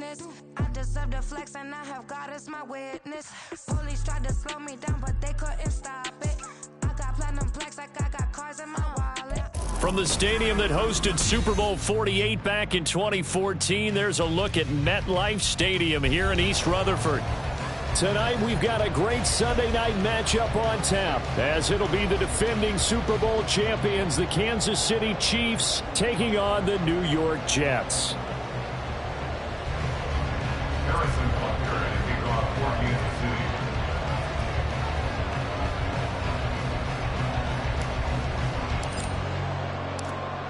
business. I deserve the flex and I have God as my witness. Police tried to slow me down, but they couldn't stop it. I got platinum plaques like I got cars in my wallet. From the stadium that hosted Super Bowl 48 back in 2014, there's a look at MetLife Stadium here in East Rutherford. Tonight, we've got a great Sunday night matchup on tap, as it'll be the defending Super Bowl champions, the Kansas City Chiefs, taking on the New York Jets.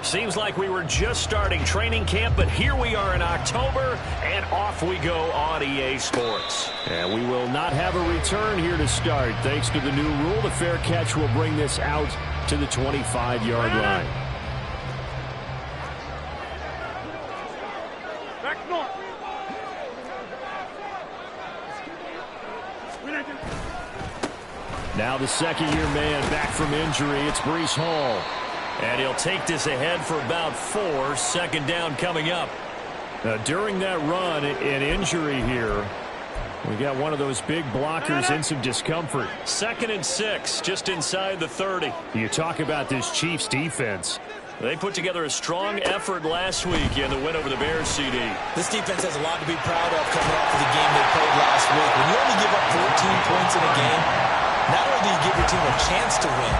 Seems like we were just starting training camp, but here we are in October, and off we go on EA Sports. And we will not have a return here to start. Thanks to the new rule, the fair catch will bring this out to the 25-yard line. Now the second-year man back from injury. It's Breece Hall. And he'll take this ahead for about 4. Second down coming up. During that run, an injury here. We got one of those big blockers in some discomfort. 2nd and 6, just inside the 30. You talk about this Chiefs defense. They put together a strong effort last week in the win over the Bears, CD. This defense has a lot to be proud of coming off of the game they played last week. When you only give up 14 points in a game, not only do you give your team a chance to win,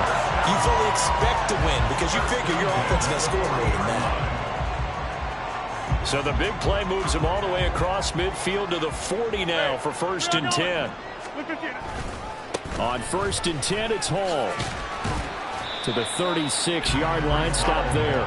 you fully expect to win because you figure your offense is going to score more than that. So the big play moves him all the way across midfield to the 40 now for 1st and 10. On 1st and 10, it's Hall. To the 36-yard line, stop there.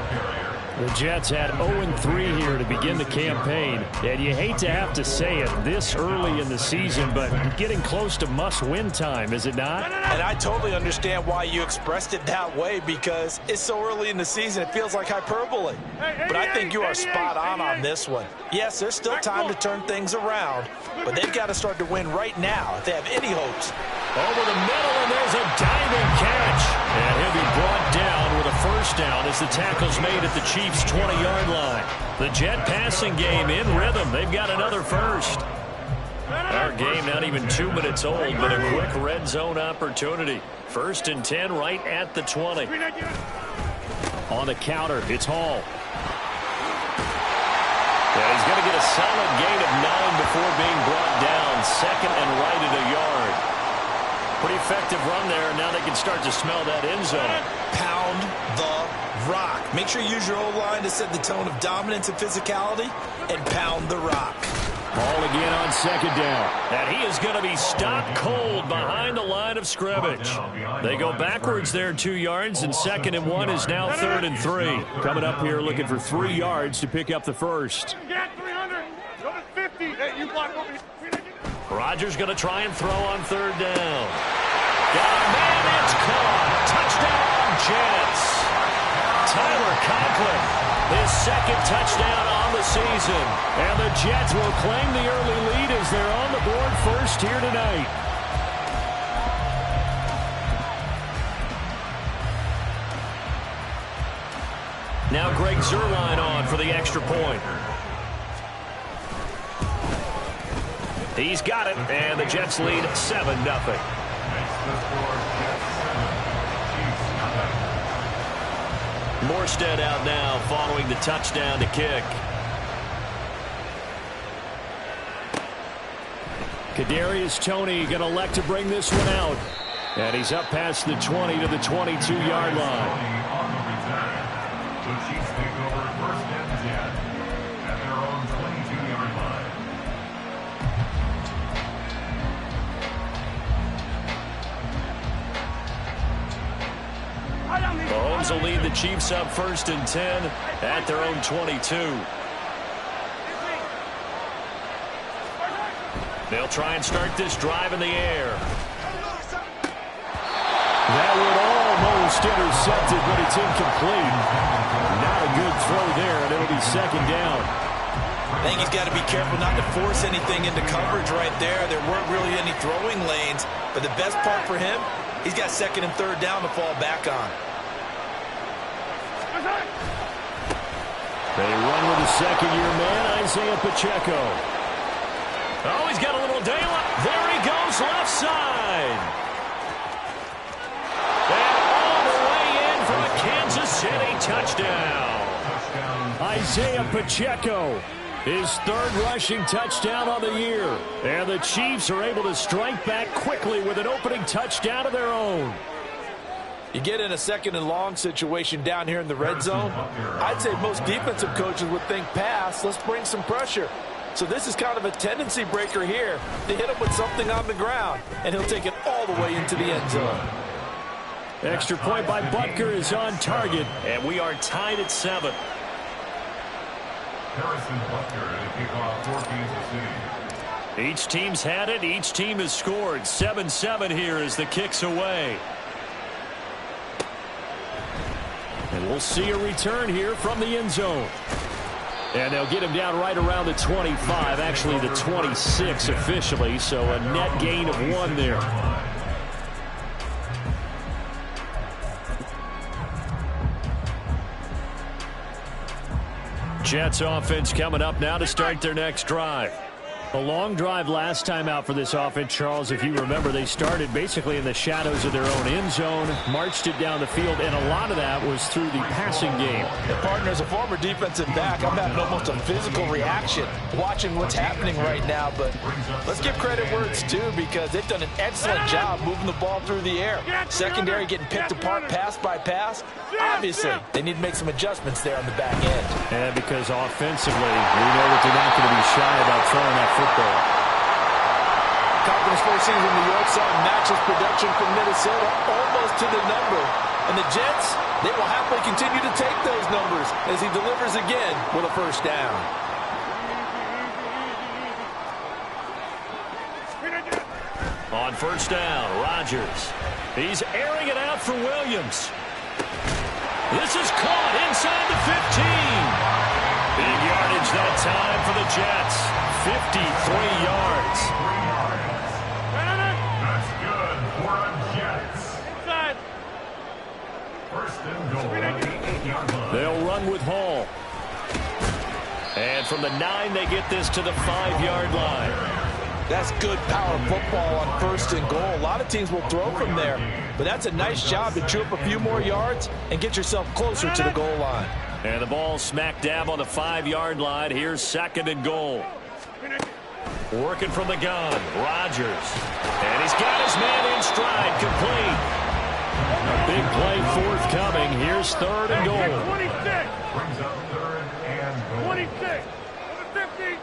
The Jets had 0-3 here to begin the campaign, and you hate to have to say it this early in the season, but getting close to must-win time, is it not? And I totally understand why you expressed it that way, because it's so early in the season, it feels like hyperbole. But I think you are spot on this one. Yes, there's still time to turn things around, but they've got to start to win right now if they have any hopes. Over the middle, and there's a diving catch. And he'll be brought down with a 1st down as the tackle's made at the Chiefs' 20-yard line. The Jet passing game in rhythm. They've got another 1st. Our game not even 2 minutes old, but a quick red zone opportunity. 1st and 10 right at the 20. On the counter, it's Hall. And he's going to get a solid gain of 9 before being brought down. 2nd and right at a yard. Pretty effective run there, and now they can start to smell that end zone. Pound the rock. Make sure you use your O-line to set the tone of dominance and physicality, and pound the rock. Ball again on 2nd down. And he is going to be stopped cold behind the line of scrimmage. They go backwards there 2 yards, and 2nd and 1 is now 3rd and 3. Coming up here looking for 3 yards to pick up the 1st. Rodgers going to try and throw on 3rd down. Got a man, that's caught. Touchdown, Jets. Tyler Conklin, his 2nd touchdown on the season. And the Jets will claim the early lead as they're on the board first here tonight. Now Greg Zuerlein on for the extra point. He's got it, and the Jets lead 7-0. Morstead out now following the touchdown to kick. Kadarius Toney going to elect to bring this one out. And he's up past the 20 to the 22-yard line. Mahomes will lead the Chiefs up 1st and 10 at their own 22. They'll try and start this drive in the air. That would almost intercepted, but it's incomplete. Not a good throw there, and it'll be 2nd down. I think he's got to be careful not to force anything into coverage right there. There weren't really any throwing lanes, but the best part for him, he's got 2nd and 3rd down to fall back on. They run with the 2nd-year man, Isaiah Pacheco. Oh, he's got a little daylight. There he goes, left side. And all the way in for a Kansas City touchdown. Isaiah Pacheco, his third rushing touchdown on the year. And the Chiefs are able to strike back quickly with an opening touchdown of their own. You get in a second and long situation down here in the red zone. I'd say most defensive coaches would think pass. Let's bring some pressure. So this is kind of a tendency breaker here to hit him with something on the ground, and he'll take it all the way into the end zone. Extra point by Butker is on target, and we are tied at 7. Each team's had it. Each team has scored. 7-7 here as the kick's away. And we'll see a return here from the end zone. And they'll get him down right around the 25, actually the 26 officially, so a net gain of 1 there. Jets offense coming up now to start their next drive. A long drive last time out for this offense, Charles. If you remember, they started basically in the shadows of their own end zone, marched it down the field, and a lot of that was through the passing game. Partner, as a former defensive back, I'm having almost a physical reaction watching what's happening right now. But let's give credit where it's due, because they've done an excellent job moving the ball through the air. Secondary getting picked apart pass by pass. Obviously, they need to make some adjustments there on the back end. And because offensively, we know that they're not going to be shy about throwing that football. Conference first season in New York saw matches production from Minnesota almost to the number. And the Jets, they will happily continue to take those numbers as he delivers again with a first down. On first down, Rodgers. He's airing it out for Williams. This is caught inside the 15. Big yardage that time for the Jets. 53 yards. That's good for a Jets. First and goal at the 8-yard line. They'll run with Hall. And from the 9, they get this to the 5-yard line. That's good power football on first and goal. A lot of teams will throw from there, but that's a nice job to chew up a few more yards and get yourself closer to the goal line. And the ball smack dab on the 5-yard line. Here's second and goal. Working from the gun, Rodgers. And he's got his man in stride, complete. A big play forthcoming. Here's third and goal. 26. Brings up third and goal. 26. 50.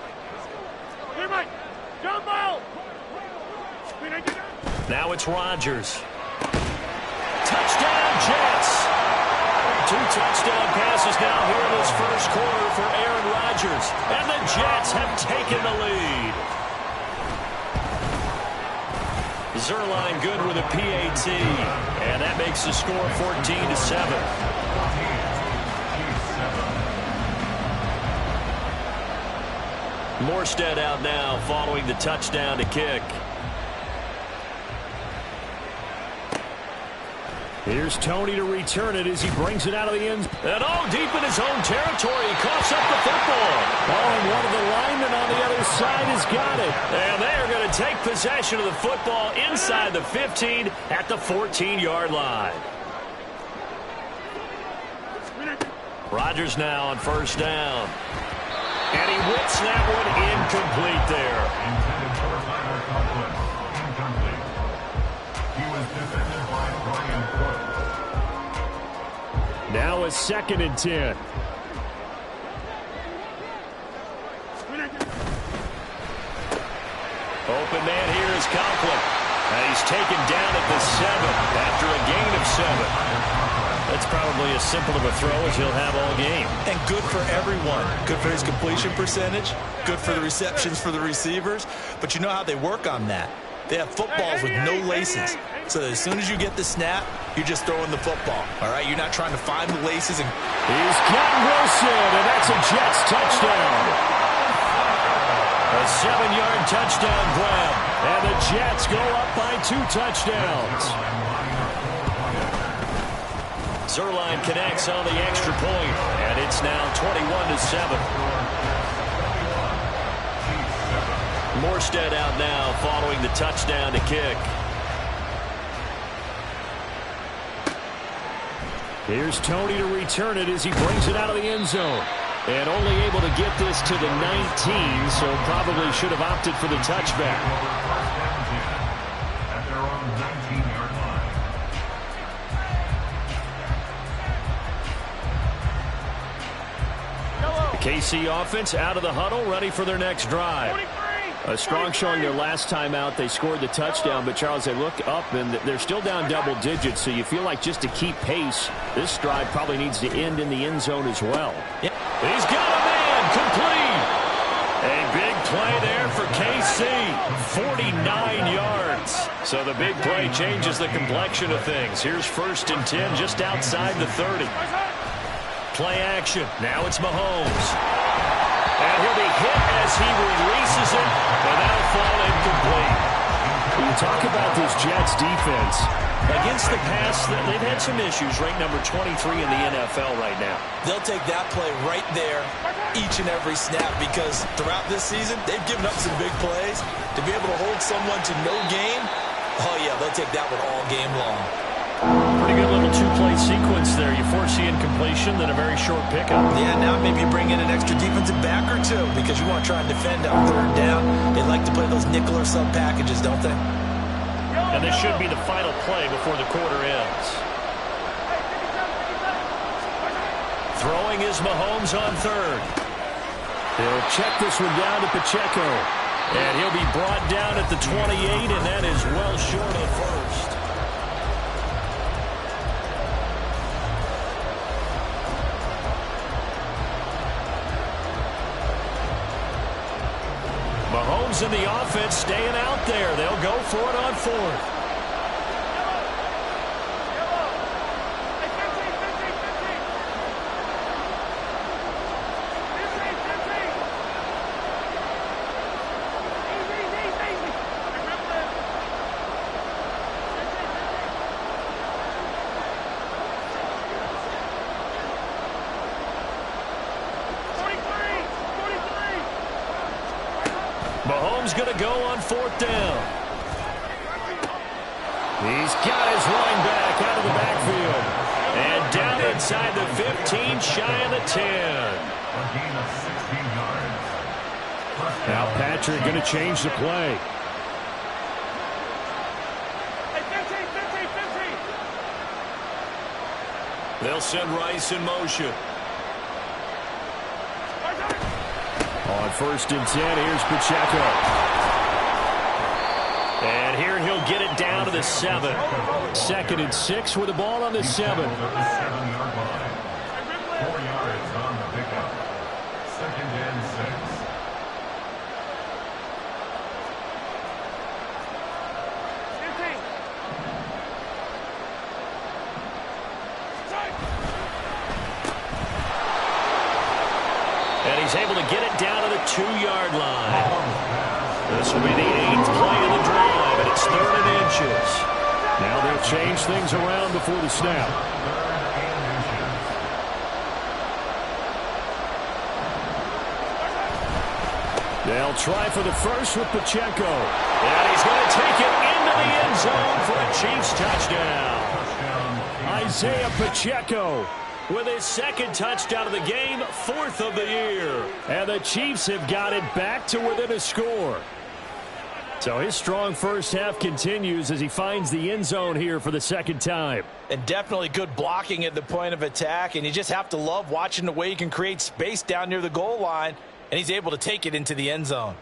Here, Mike. Jump ball. Now it's Rodgers. Touchdown, Jets. 2 touchdown passes now here in this first quarter for Aaron Rodgers. And the Jets have taken the lead. Zerline good with a PAT. And that makes the score 14-7. Morstead out now following the touchdown to kick. Here's Tony to return it as he brings it out of the end. And deep in his own territory. He coughs up the football. And one of the linemen on the other side has got it. And they are going to take possession of the football inside the 15 at the 14-yard line. Rodgers now on first down. And he whips that one incomplete there. Intended for Tyler Conklin. Incomplete. He was defended by Brian Cook. Now a second and 10. Open man here is Conklin. And he's taken down at the 7 after a gain of 7. That's probably as simple of a throw as he'll have all game. And good for everyone. Good for his completion percentage. Good for the receptions for the receivers. But you know how they work on that. They have footballs with no laces. So that as soon as you get the snap, you're just throwing the football. All right? You're not trying to find the laces. And he's got Wilson, and that's a Jets touchdown. A 7-yard touchdown grab. And the Jets go up by 2 touchdowns. Zerline connects on the extra point, and it's now 21-7. Morstead out now following the touchdown to kick. Here's Tony to return it as he brings it out of the end zone. And only able to get this to the 19, so probably should have opted for the touchback. At their own 19-yard line. The KC offense out of the huddle, ready for their next drive. A strong showing their last time out. They scored the touchdown, but Charles, they look up and they're still down double digits, so you feel like just to keep pace, this drive probably needs to end in the end zone as well. Yep. He's got a man complete. A big play there for KC. 49 yards. So the big play changes the complexion of things. Here's 1st and 10 just outside the 30. Play action. Now it's Mahomes. And he'll be hit as he releases it, but that'll fall incomplete. When you talk about this Jets defense, against the pass, they've had some issues. Ranked number 23 in the NFL right now. They'll take that play right there each and every snap because throughout this season, they've given up some big plays. To be able to hold someone to no gain, oh yeah, they'll take that one all game long. Pretty good little two-play sequence there. You force the incompletion, then a very short pickup. Yeah, now maybe you bring in an extra defensive back or two because you want to try and defend on 3rd down. They like to play those nickel or sub packages, don't they? And this should be the final play before the quarter ends. Throwing is Mahomes on 3rd. They'll check this one down to Pacheco. And he'll be brought down at the 28, and that is well short of 1st. Mahomes and the offense staying out there. They'll go for it on 4th. Mahomes going to go on 4th down. He's got his running back out of the backfield. And down inside the 15, shy of the 10. A gain of 16 yards. Now Patrick going to change the play. They'll send Rice in motion. On 1st and 10, here's Pacheco. And here he'll get it down to the 7. 2nd and 6 with the ball on the 7. At the 7-yard line. 4 yards on the pickup. 2nd and 6. And he's able to get it down to the 2-yard line. This will be the 8th play of the drive, and it's 3rd and inches. Now they'll change things around before the snap. They'll try for the first with Pacheco. And he's going to take it into the end zone for a Chiefs touchdown. Isaiah Pacheco with his 2nd touchdown of the game, 4th of the year. And the Chiefs have got it back to within a score. So his strong first half continues as he finds the end zone here for the 2nd time. And definitely good blocking at the point of attack, and you just have to love watching the way he can create space down near the goal line, and he's able to take it into the end zone.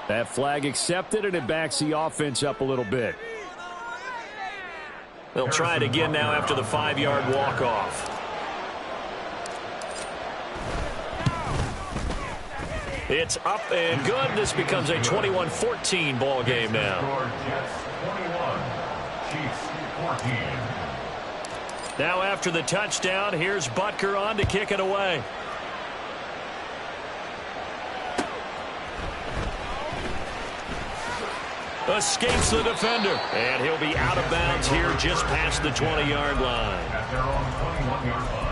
That flag accepted, and it backs the offense up a little bit. They'll try it again now after the 5-yard walk-off. It's up and good. This becomes a 21-14 ball game now. Jets 21, Chiefs 14. Now after the touchdown, here's Butker on to kick it away. Escapes the defender, and he'll be out of bounds here just past the 20-yard line. At their own 21-yard line.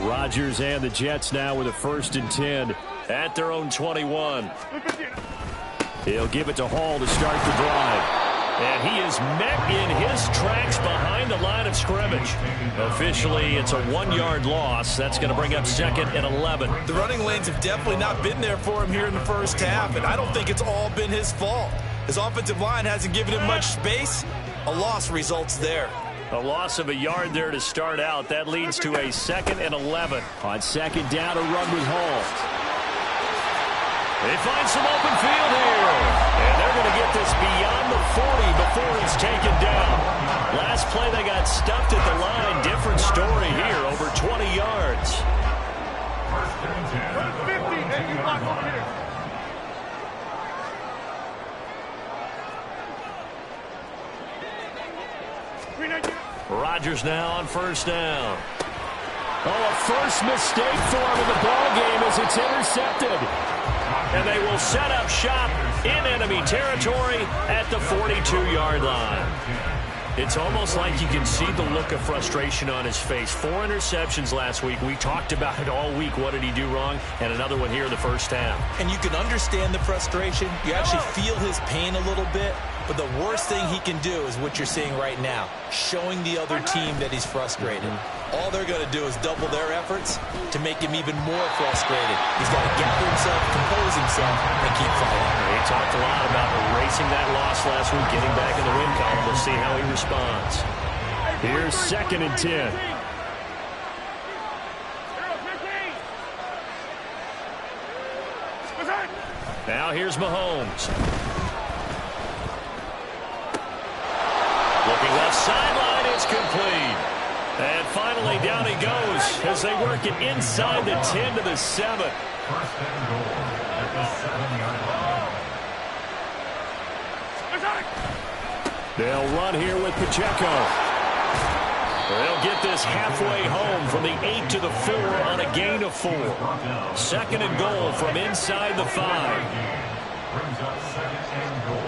Rodgers and the Jets now with a 1st and 10 at their own 21. He'll give it to Hall to start the drive. And he is met in his tracks behind the line of scrimmage. Officially, it's a 1-yard loss. That's going to bring up 2nd and 11. The running lanes have definitely not been there for him here in the first half, and I don't think it's all been his fault. His offensive line hasn't given him much space. A loss results there. A loss of a yard there to start out. That leads to a 2nd and 11. On 2nd down, a run with Hall. They find some open field here. And they're going to get this beyond the 40 before it's taken down. Last play, they got stuffed at the line. Different story here, over 20 yards. 50, and you block over here. Rodgers now on 1st down. Oh, a first mistake for him in the ball game as it's intercepted. And they will set up shop in enemy territory at the 42-yard line. It's almost like you can see the look of frustration on his face. 4 interceptions last week. We talked about it all week. What did he do wrong? And another one here in the first half. And you can understand the frustration. You actually feel his pain a little bit. But the worst thing he can do is what you're seeing right now, showing the other team that he's frustrated. All they're going to do is double their efforts to make him even more frustrated. He's got to gather himself, compose himself, and keep fighting. He talked a lot about erasing that loss last week, getting back in the win column. We'll see how he responds. Here's 2nd and 10. Now here's Mahomes. Looking left sideline, it's complete. And finally down he goes as they work it inside the 10 to the 7. 1st and goal at the 7-yard line. They'll run here with Pacheco. They'll get this halfway home from the 8 to the 4 on a gain of 4. 2nd and goal from inside the 5. Brings up 2nd and goal.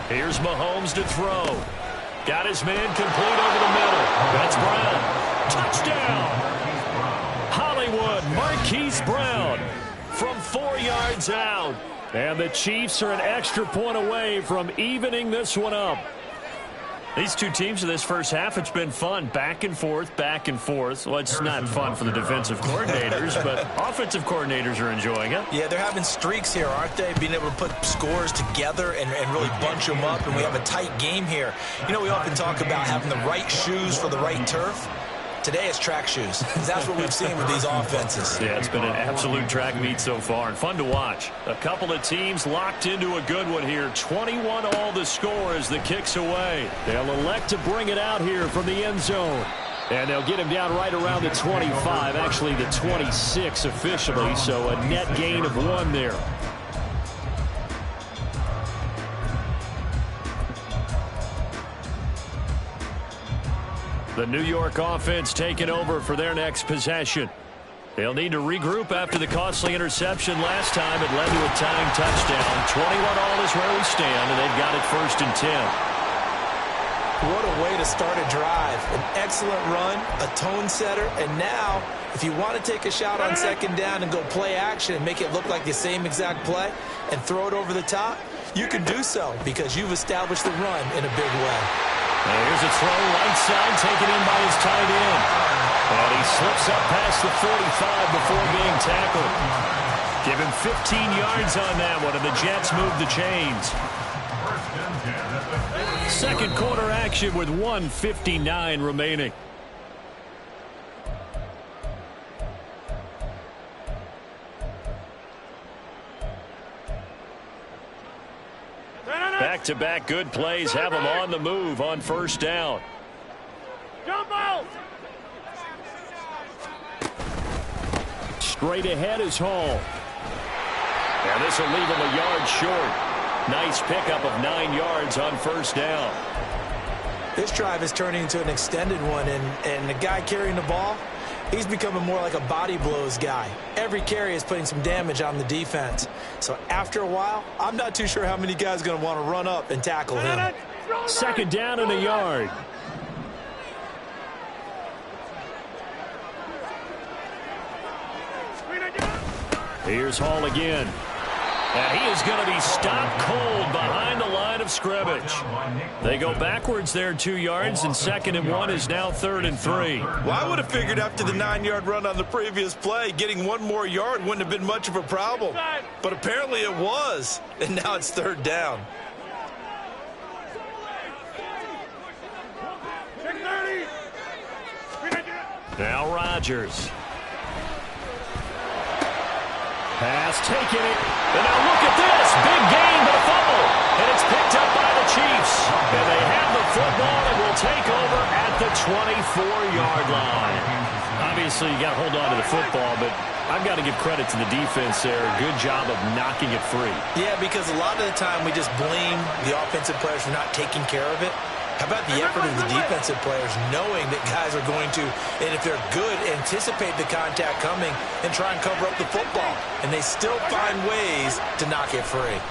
Here's Mahomes to throw. Got his man complete over the middle. That's Brown. Touchdown! Hollywood, Marquise Brown from 4 yards out. And the Chiefs are an extra point away from evening this one up. These two teams in this first half, it's been fun. Back and forth, back and forth. Well, it's not fun for the defensive coordinators, but offensive coordinators are enjoying it. Yeah, they're having streaks here, aren't they? Being able to put scores together and really bunch them up, and we have a tight game here. You know, we often talk about having the right shoes for the right turf. Today it's track shoes. That's what we've seen with these offenses. Yeah, it's been an absolute track meet so far and fun to watch. A couple of teams locked into a good one here. 21 all the score as the kick's away. They'll elect to bring it out here from the end zone. And they'll get him down right around the 25, actually the 26 officially, so a net gain of 1 there. The New York offense taking over for their next possession. They'll need to regroup after the costly interception last time. It led to a tying touchdown. 21 all is where we stand, and they've got it 1st and 10. What a way to start a drive. An excellent run, a tone setter, and now if you want to take a shot on 2nd down and go play action and make it look like the same exact play and throw it over the top, you can do so because you've established the run in a big way. Here's a throw right side taken in by his tight end. And he slips up past the 45 before being tackled. Give him 15 yards on that one, and the Jets move the chains. 2nd quarter action with 1:59 remaining. No. Back-to-back good plays have them on the move on first down. Jump out! Straight ahead is Hall. And this will leave him a yard short. Nice pickup of 9 yards on first down. This drive is turning into an extended one, and the guy carrying the ball, he's becoming more like a body blows guy. Every carry is putting some damage on the defense. So after a while, I'm not too sure how many guys are going to want to run up and tackle him. Second down and a yard. Here's Hall again. And he is going to be stopped cold behind the line of scrimmage. They go backwards there 2 yards, and 2nd and 1 is now 3rd and 3. Well, I would have figured after the 9-yard run on the previous play, getting 1 more yard wouldn't have been much of a problem. But apparently it was, and now it's 3rd down. Now Rodgers. Pass taken it. And now look at this. Big gain, but a fumble. And it's picked up by the Chiefs. And they have the football and will take over at the 24-yard line. Obviously, you got to hold on to the football, but I've got to give credit to the defense there. Good job of knocking it free. Yeah, because a lot of the time we just blame the offensive players for not taking care of it. How about the effort of the defensive players knowing that guys are going to, and if they're good, anticipate the contact coming and try and cover up the football. And they still find ways to knock it free.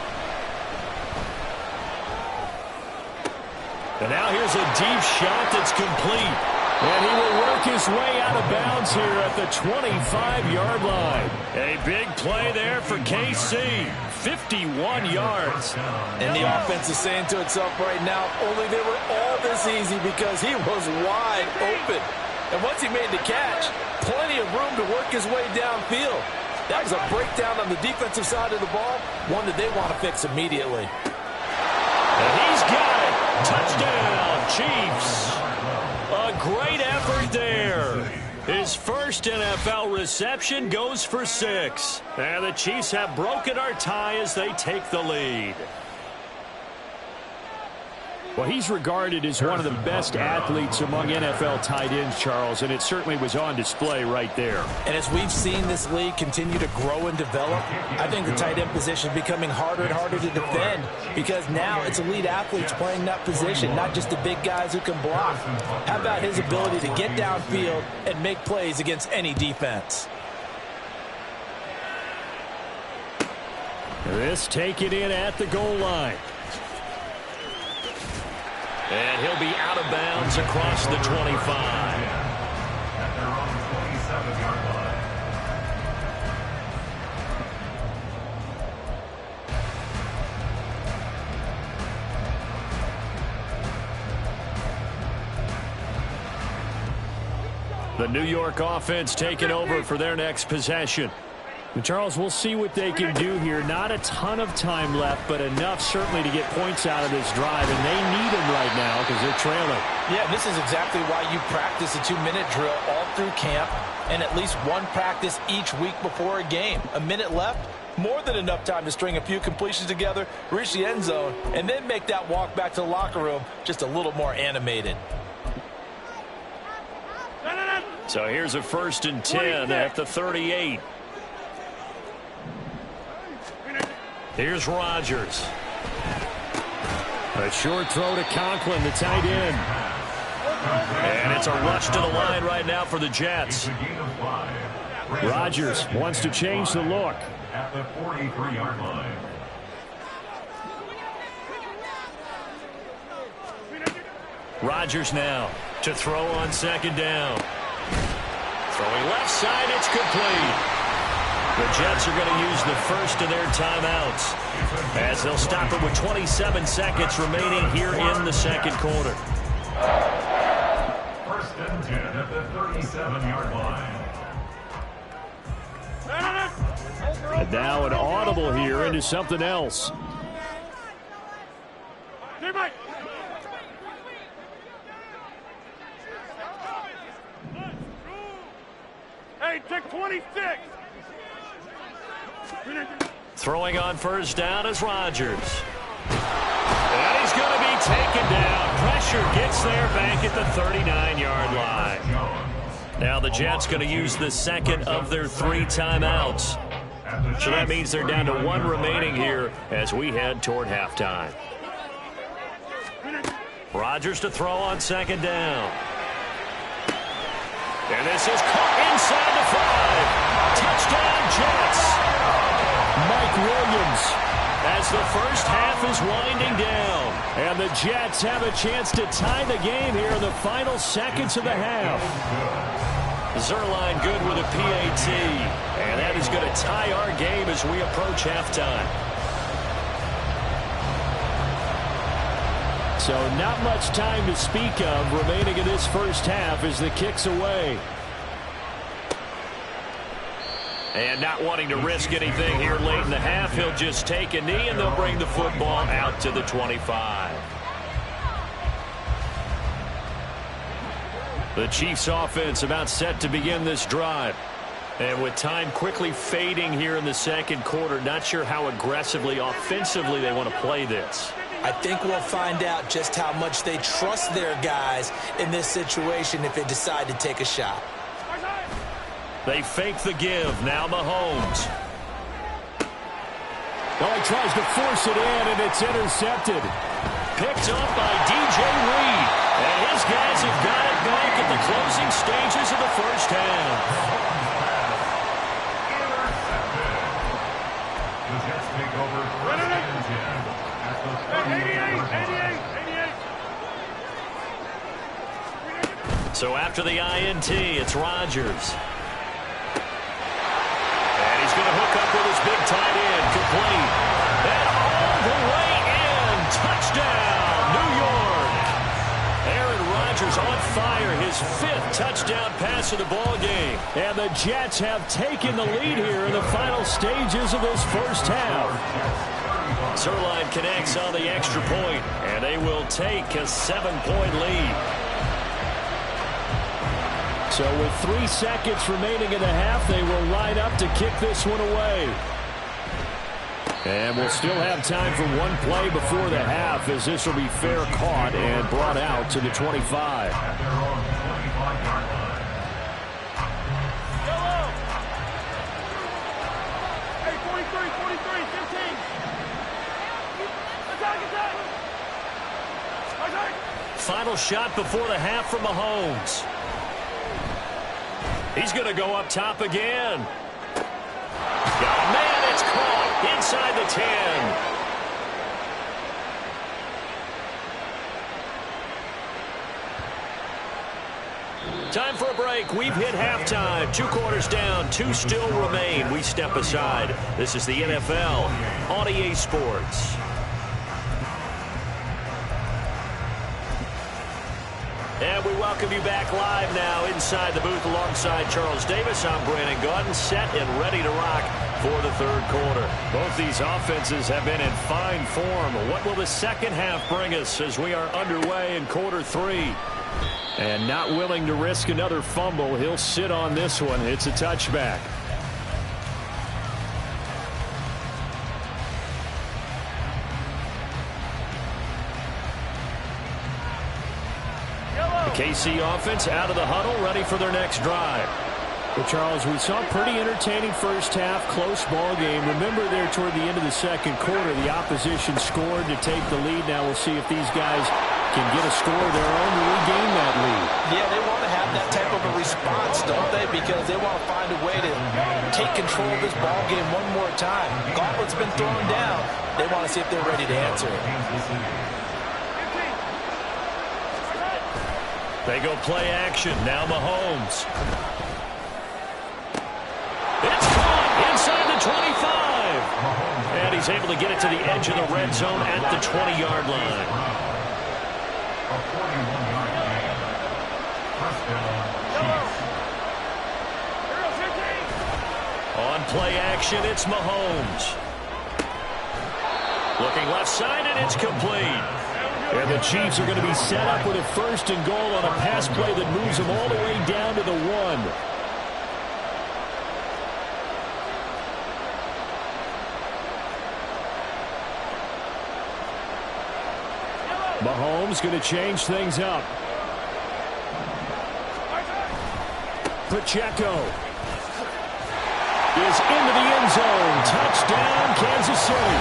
And now here's a deep shot that's complete. And he will work his way out of bounds here at the 25-yard line. A big play there for KC. 51 yards. And the offense is saying to itself right now, only they were all this easy because he was wide open. And once he made the catch, plenty of room to work his way downfield. That was a breakdown on the defensive side of the ball, one that they want to fix immediately. And he's got it. Touchdown, Chiefs. A great effort there. His first NFL reception goes for 6. And the Chiefs have broken our tie as they take the lead. Well, he's regarded as one of the best athletes among NFL tight ends, Charles, and it certainly was on display right there. And as we've seen this league continue to grow and develop, I think the tight end position is becoming harder and harder to defend because now it's elite athletes playing that position, not just the big guys who can block. How about his ability to get downfield and make plays against any defense? This taken in at the goal line. And he'll be out of bounds across the 25. At their own 27-yard line. The New York offense taking over for their next possession. And Charles, we'll see what they can do here. Not a ton of time left, but enough certainly to get points out of this drive. And they need them right now because they're trailing. Yeah, this is exactly why you practice a 2-minute drill all through camp and at least one practice each week before a game. A minute left, more than enough time to string a few completions together, reach the end zone, and then make that walk back to the locker room just a little more animated. So here's a 1st and 10 at the 38. Here's Rodgers. A short throw to Conklin, the tight end. And it's a rush to the line right now for the Jets. Rodgers wants to change the look. At the 43-yard line. Rodgers now to throw on 2nd down. Throwing left side, it's complete. The Jets are going to use the first of their timeouts as they'll stop it with 27 seconds remaining here in the 2nd quarter. 1st and 10 at the 37-yard line. And now an audible here into something else. Hey, take 26. Throwing on 1st down is Rodgers. pressure gets there back at the 39-yard line. Now the Jets going to use the second of their 3 timeouts. So that means they're down to 1 remaining here as we head toward halftime. Rodgers to throw on second down. And this is caught inside the 5. Touchdown, Jets. Mike Williams as the first half is winding down. And the Jets have a chance to tie the game here in the final seconds of the half. Zerline good with a PAT. And that is going to tie our game as we approach halftime. So not much time to speak of remaining in this first half as the kick's away. And not wanting to risk anything here late in the half, he'll just take a knee and they'll bring the football out to the 25. The Chiefs offense about set to begin this drive. And with time quickly fading here in the second quarter, not sure how aggressively, offensively they want to play this. I think we'll find out just how much they trust their guys in this situation if they decide to take a shot. They fake the give. Now Mahomes. Well, he tries to force it in, and it's intercepted. Picked up by DJ Reed. And his guys have got it back at the closing stages of the first half. The Jets take over first and 10 at the 38. So after the INT, it's Rodgers. And he's going to hook up with his big tight end, complete. And all the way in. Touchdown, New York. Aaron Rodgers on fire, his 5th touchdown pass of the ball game. And the Jets have taken the lead here in the final stages of this first half. Zerline connects on the extra point, and they will take a 7-point lead. So with 3 seconds remaining in the half, they will line up to kick this one away. And we'll still have time for one play before the half, as this will be fair caught and brought out to the 25. At their own 25-yard line. Hey, 43, 15. Attack. Final shot before the half from Mahomes. He's going to go up top again. Oh, man, it's caught inside the 10. Time for a break. We've hit halftime. 2 quarters down. 2 still remain. We step aside. This is the NFL on EA Sports. And we welcome you back live now inside the booth alongside Charles Davis. I'm Brandon Gaudin, set and ready to rock for the third quarter. Both these offenses have been in fine form. What will the second half bring us as we are underway in quarter 3? And not willing to risk another fumble, he'll sit on this one. It's a touchback. KC offense out of the huddle, ready for their next drive. Well, Charles, we saw a pretty entertaining first half, close ball game. Remember there toward the end of the second quarter, the opposition scored to take the lead. Now we'll see if these guys can get a score of their own to regain that lead. Yeah, they want to have that type of a response, don't they? Because they want to find a way to take control of this ball game one more time. Gauntlet's been thrown down. They want to see if they're ready to answer it. They go play action. Now Mahomes. It's caught inside the 25. And he's able to get it to the edge of the red zone at the 20-yard line. A 41-yard gain. First down, Chiefs. On play action, it's Mahomes. Looking left side, and it's complete. And the Chiefs are going to be set up with a 1st and goal on a pass play that moves them all the way down to the 1. Mahomes going to change things up. Pacheco is into the end zone. Touchdown, Kansas City.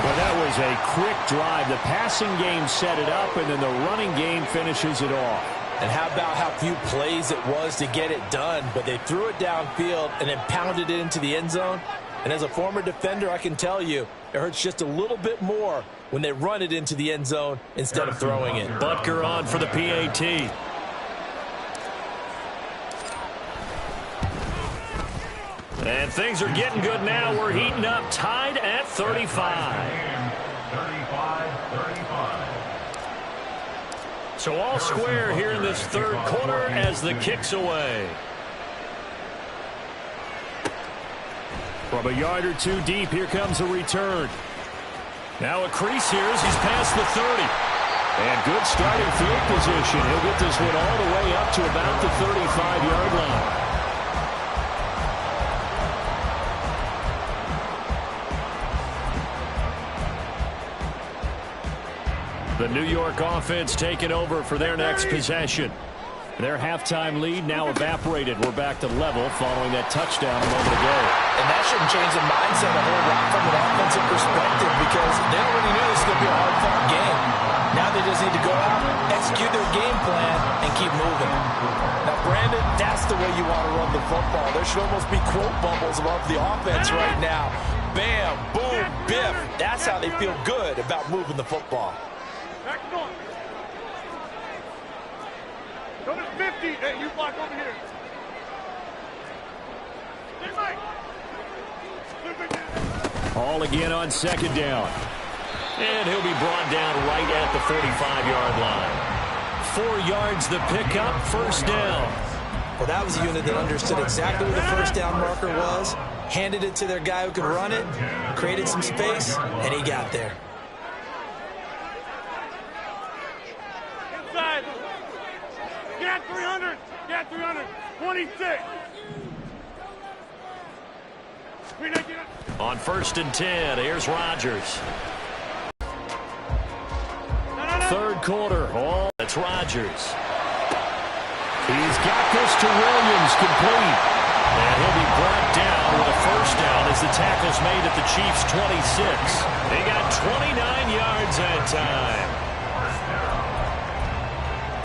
Well, that was a quick drive. The passing game set it up, and then the running game finishes it off. And how about how few plays it was to get it done, but they threw it downfield and then pounded it into the end zone. And as a former defender, I can tell you, it hurts just a little bit more when they run it into the end zone instead of throwing it. Butker on for the PAT. And things are getting good now. We're heating up, tied at 35. 35-35. So all square here in this third quarter as the kick's away. From a yard or two deep, here comes a return. Now a crease here as he's past the 30. And good starting field position. He'll get this one all the way up to about the 35-yard line. The New York offense taking over for their next possession. Their halftime lead now evaporated. We're back to level following that touchdown a moment ago. And that shouldn't change the mindset a whole lot from an offensive perspective because they already knew this was going to be a hard-fought game. Now they just need to go out, execute their game plan, and keep moving. Now, Brandon, that's the way you want to run the football. There should almost be quote bubbles above the offense right now. Bam, boom, biff. That's how they feel good about moving the football. Back north. Go to 50. Hey, you block over here. Stay right. All again on second down. And he'll be brought down right at the 45-yard line. 4 yards the pickup, first down. Well, that was a unit that understood exactly where the first down marker was, handed it to their guy who could run it, created some space, and he got there. Inside. Get 300. Get 300. 26. On first and 10, here's Rodgers. Third quarter. Oh, that's Rodgers. He's got this to Williams, complete. And he'll be brought down with a first down as the tackle's made at the Chiefs' 26. They got 29 yards that time.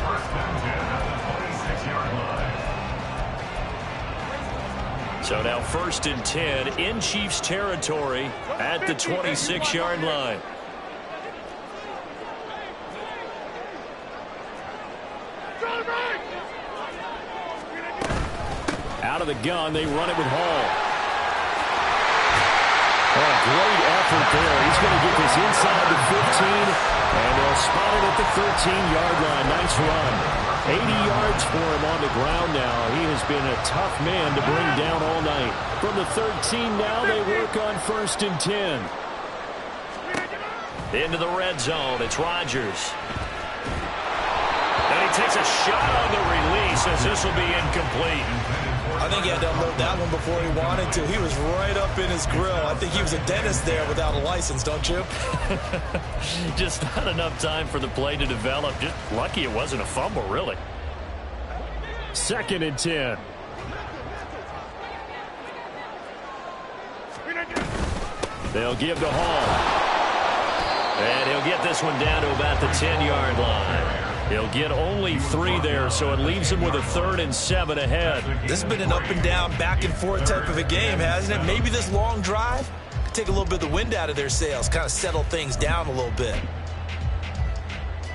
First and 10 at the 26-yard line. So now first and 10 in Chiefs territory at the 26-yard line. Out of the gun, they run it with Hall. Oh, great effort there. He's going to get this inside the 15, and they'll spot it at the 13-yard line. Nice run. 80 yards for him on the ground now. He has been a tough man to bring down all night. From the 13 now, they work on first and 10. Into the red zone, it's Rodgers. And he takes a shot on the release as this will be incomplete. I think he had to unload that one before he wanted to. He was right up in his grill. I think he was a dentist there without a license, don't you? Just not enough time for the play to develop. Just lucky it wasn't a fumble, really. Second and 10. They'll give to Hall. And he'll get this one down to about the 10-yard line. He'll get only 3 there, so it leaves him with a 3rd and 7 ahead. This has been an up and down, back and forth type of a game, hasn't it? Maybe this long drive could take a little bit of the wind out of their sails, kind of settle things down a little bit.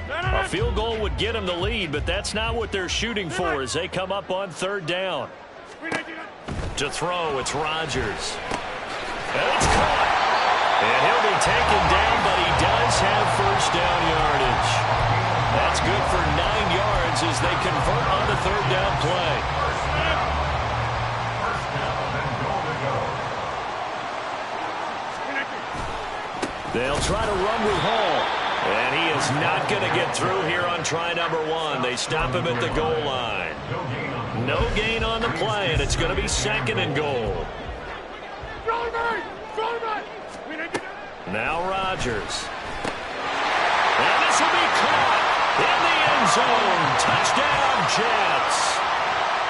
A field goal would get them the lead, but that's not what they're shooting for as they come up on 3rd down. To throw, it's Rodgers. And it's caught. And he'll be taken down, but he does have first down yardage. That's good for 9 yards as they convert on the 3rd down play. They'll try to run with Hall. And he is not going to get through here on try number 1. They stop him at the goal line. No gain on the play, and it's going to be 2nd and goal. Now Rodgers. This will be caught in the end zone. Touchdown, Jets.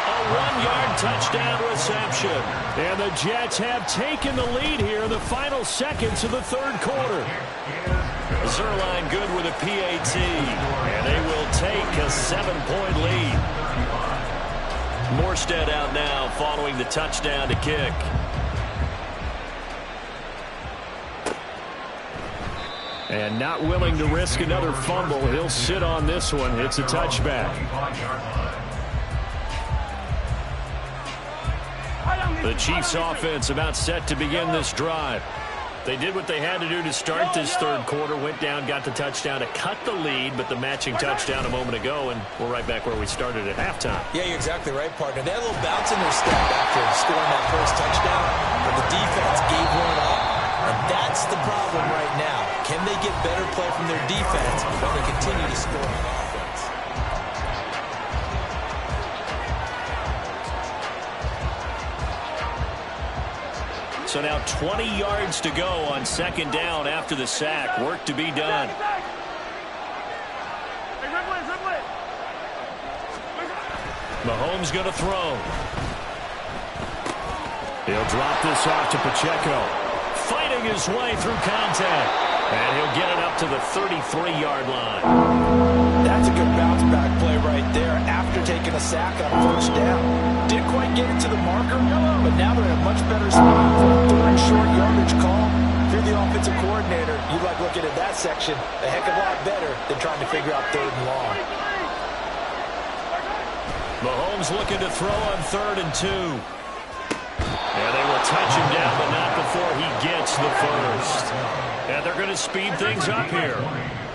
A 1-yard touchdown reception. And the Jets have taken the lead here in the final seconds of the third quarter. Zerline good with a PAT. And they will take a 7-point lead. Morstead out now following the touchdown to kick. And not willing to risk another fumble. He'll sit on this one. It's a touchback. The Chiefs offense about set to begin this drive. They did what they had to do to start this third quarter. Went down, got the touchdown to cut the lead, but the matching touchdown a moment ago, and we're right back where we started at halftime. Yeah, you're exactly right, partner. They had a little bounce in their step after scoring that first touchdown, but the defense gave one up, and that's the problem right now. Can they get better play from their defense when they continue to score on offense? So now 20 yards to go on second down after the sack. Work to be done. Mahomes going to throw. He'll drop this off to Pacheco. Fighting his way through contact. And he'll get it up to the 33-yard line. That's a good bounce back play right there after taking a sack on first down. Didn't quite get it to the marker, but now they're in a much better spot for a third short yardage call. If you're the offensive coordinator, you'd like looking at that section a heck of a lot better than trying to figure out third and long. Mahomes looking to throw on 3rd and 2. And they will touch him down, but not before he gets the first. And they're going to speed things up here.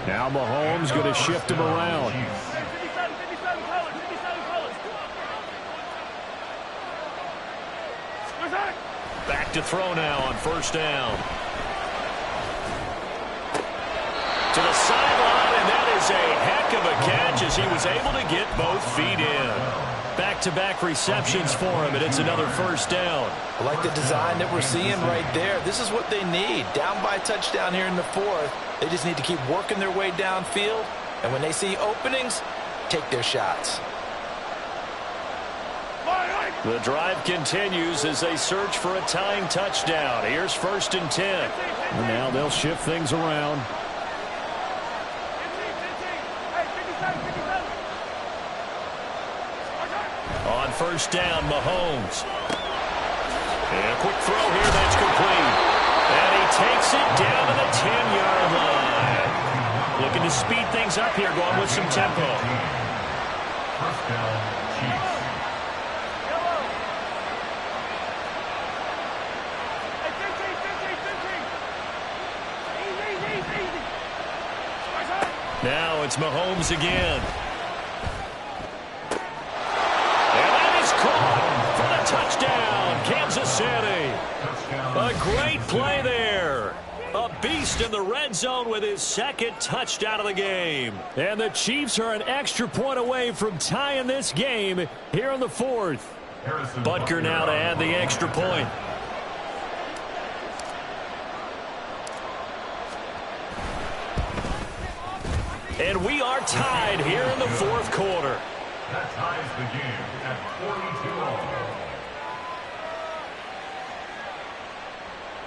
Now Mahomes going to shift him around. Back to throw now on first down. To the sideline, and that is a heck of a catch as he was able to get both feet in. Back-to-back receptions for him, and it's another first down. I like the design that we're seeing right there. This is what they need. Down by a touchdown here in the fourth. They just need to keep working their way downfield, and when they see openings, take their shots. The drive continues as they search for a tying touchdown. Here's 1st and 10. And now they'll shift things around. On first down, Mahomes. And a quick throw here that's complete. And he takes it down to the 10-yard line. Looking to speed things up here, going with some tempo. First down, Chiefs. Now it's Mahomes again. And that is caught for the touchdown, Kansas City. A great play there. A beast in the red zone with his 2nd touchdown of the game. And the Chiefs are an extra point away from tying this game here in the 4th. Butker now to add the extra point. And we are tied here in the 4th quarter. That ties the game at 42-all.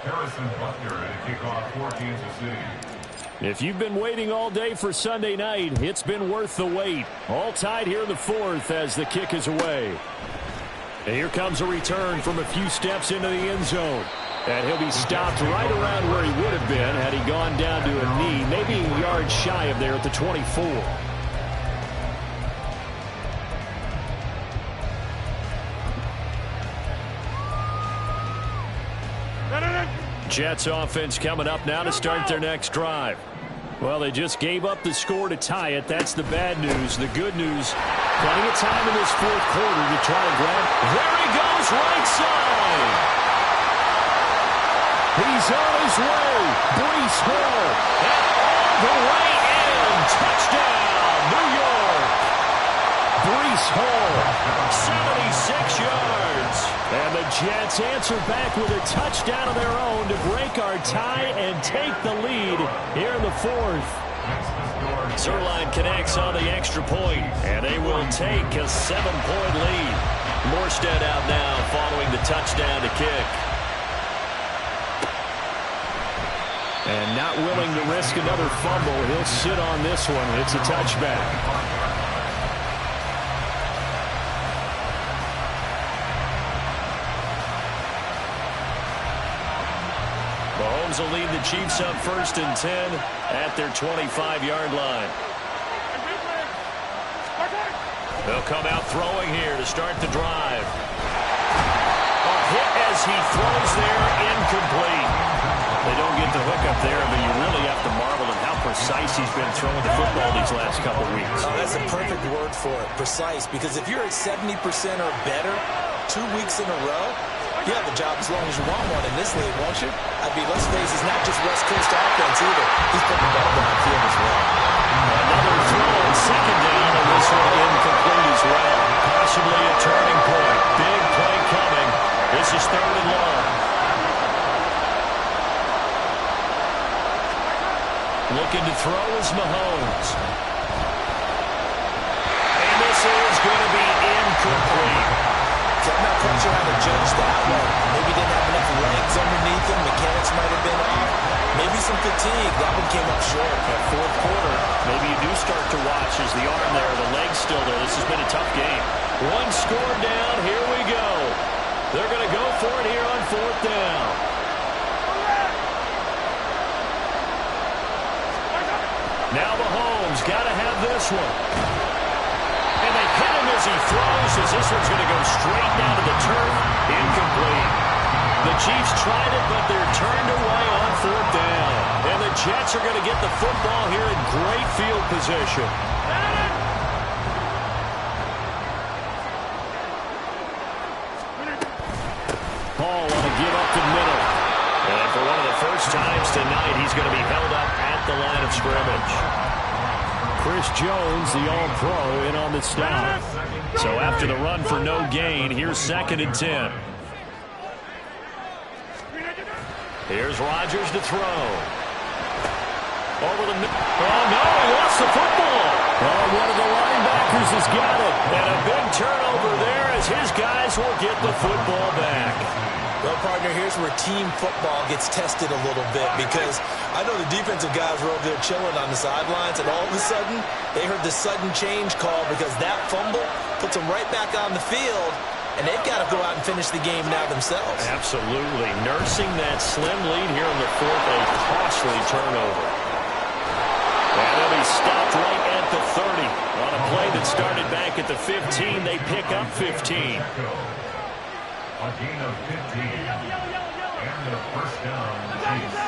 Harrison Butker to kick off for Kansas City. If you've been waiting all day for Sunday night, it's been worth the wait. All tied here in the 4th as the kick is away. And here comes a return from a few steps into the end zone. And he'll be stopped right around where he would have been had he gone down to a knee, maybe a yard shy of there at the 24. Jets offense coming up now to start their next drive. Well, they just gave up the score to tie it. That's the bad news. The good news, plenty of time in this 4th quarter to try to grab. There he goes, right side. He's on his way. Breece Hall. And all the way in. Touchdown, New York. Breece Hall. 76 yards. And the Jets answer back with a touchdown of their own to break our tie and take the lead here in the 4th. Zerline connects on the extra point, and they will take a 7-point lead. Morstead out now following the touchdown to kick. And not willing to risk another fumble. He'll sit on this one. It's a touchback. Mahomes will lead the Chiefs up 1st and 10 at their 25-yard line. They'll come out throwing here to start the drive. A hit as he throws there, incomplete. They don't get the hook up there, but you really have to marvel at how precise he's been throwing the football these last couple weeks. Oh, that's a perfect word for it, precise, because if you're at 70% or better 2 weeks in a row, you have a job as long as you want one in this league, won't you? Let's face it's not just West Coast offense either. He's putting the ball downfield as well. Another throw on 2nd down, and this one incomplete as well. Possibly a turning point. Big play coming. This is 3rd and long. Looking to throw is Mahomes. And this is going to be incomplete. So I'm not quite sure how to judge that one. Maybe didn't have enough legs underneath him. Mechanics might have been off. Maybe some fatigue. That one came up short. At 4th quarter, maybe you do start to watch as the arm there, the leg's still there. This has been a tough game. 1 score down. Here we go. They're going to go for it here on 4th down. Now Mahomes got to have this one. And they hit him as he throws, as this one's going to go straight down to the turf. Incomplete. The Chiefs tried it, but they're turned away on 4th down. And the Jets are going to get the football here in great field position. Paul on a give up the middle. And for one of the first times tonight, he's going to be held up at the line of scrimmage. Chris Jones, the All-Pro, in on the stop. So after the run for no gain, here's 2nd and 10. Here's Rodgers to throw. Over the middle. Oh, no, he lost the football. Oh, one of the linebackers has got it. And a big turnover there as his guys will get the football back. Well, partner, here's where team football gets tested a little bit, because I know the defensive guys were over there chilling on the sidelines, and all of a sudden, they heard the sudden change call because that fumble puts them right back on the field, and they've got to go out and finish the game now themselves. Absolutely. Nursing that slim lead here in the 4th, a costly turnover. And they'll be stopped right at the 30. On a play that started back at the 15, they pick up 15. A gain of 15. And a 1st down, Chiefs.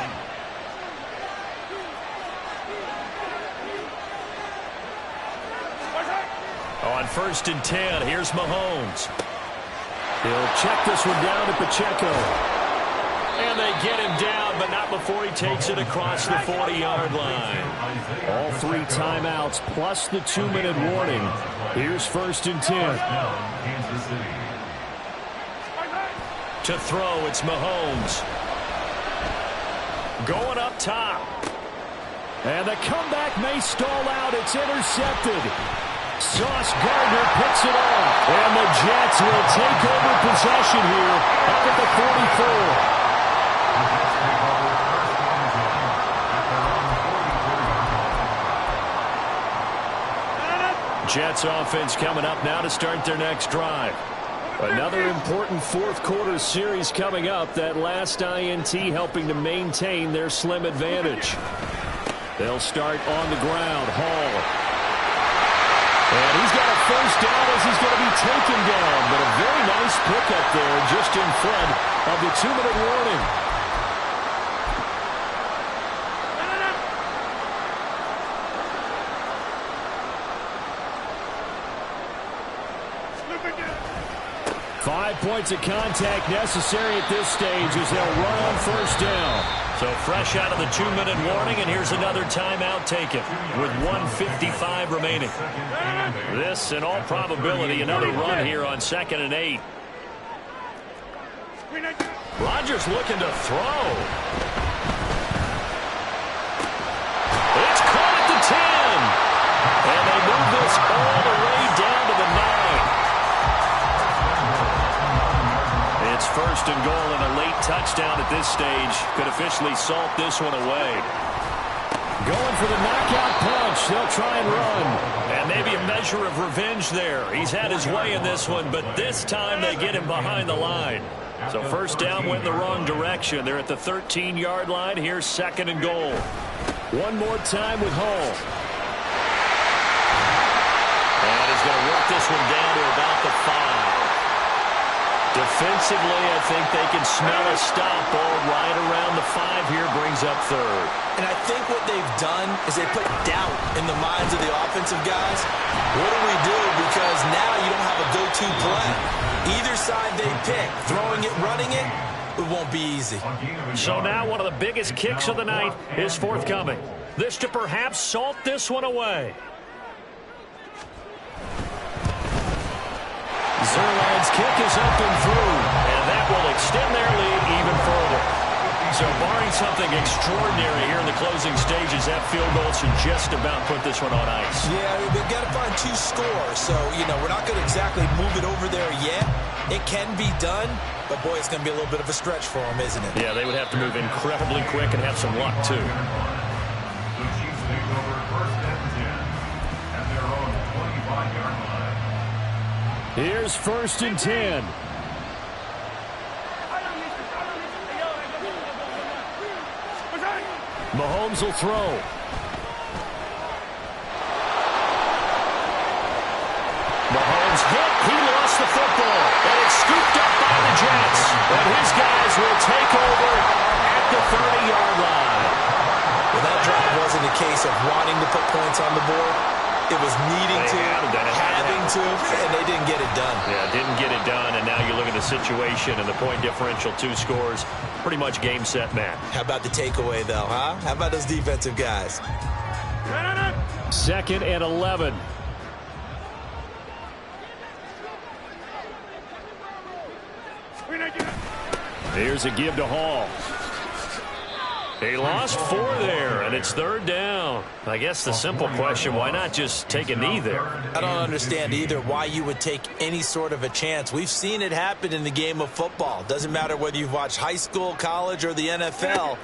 On 1st and 10, here's Mahomes. He'll check this one down to Pacheco. And they get him down, but not before he takes it across the 40-yard line. All 3 timeouts plus the 2-minute warning. Here's 1st and 10. Kansas City. To throw, it's Mahomes. Going up top. And the comeback may stall out. It's intercepted. Sauce Gardner picks it off. And the Jets will take over possession here up at the 44. Jets offense coming up now to start their next drive. Another important 4th quarter series coming up. That last INT helping to maintain their slim advantage. They'll start on the ground. Hall. And he's got a 1st down as he's going to be taken down. But a very nice pickup there just in front of the 2-minute warning. Five points of contact necessary at this stage as they'll run on 1st down. So fresh out of the 2-minute warning, and here's another timeout taken with 1:55 remaining. This, in all probability, another run here on 2nd and 8. Rodgers looking to throw. It's caught at the 10. and goal, and a late touchdown at this stage could officially salt this one away. Going for the knockout punch. They'll try and run. And maybe a measure of revenge there. He's had his way in this one, but this time they get him behind the line. So first down went the wrong direction. They're at the 13-yard line. Here's second and goal. One more time with Hall. And he's going to work this one down to about the 5. Defensively, I think they can smell a stop ball right around the 5 here, brings up third. And I think what they've done is they put doubt in the minds of the offensive guys. What do we do? Because now you don't have a go-to play. Either side they pick, throwing it, running it, it won't be easy. So now one of the biggest kicks of the night is forthcoming. This to perhaps salt this one away. Zerline's kick is up and through, and that will extend their lead even further. So barring something extraordinary here in the closing stages, that field goal should just about put this one on ice. Yeah, we've got to find 2 scores. So, we're not going to exactly move it over there yet. It can be done, but, boy, it's going to be a little bit of a stretch for them, isn't it? Yeah, they would have to move incredibly quick and have some luck, too. The Chiefs take over first and 10 at their own 25-yard line. Here's first and 10. Mahomes will throw. Mahomes hit. He lost the football. And it's scooped up by the Jets. And his guys will take over at the 30-yard line. Well, that drive wasn't a case of wanting to put points on the board. It was needing to, having to, and they didn't get it done. Yeah, didn't get it done, and now you look at the situation and the point differential, 2 scores, pretty much game, set, match. How about the takeaway, though, huh? How about those defensive guys? Second and 11. Here's a give to Hall. He lost 4 there, and it's third down. I guess the simple question, why not just take a knee there? I don't understand either why you would take any sort of a chance. We've seen it happen in the game of football. Doesn't matter whether you've watched high school, college, or the NFL.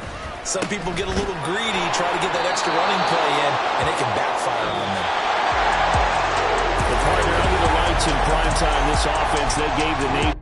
Some people get a little greedy, try to get that extra running play in, and it can backfire on them. The partner under the lights in primetime, this offense, they gave the name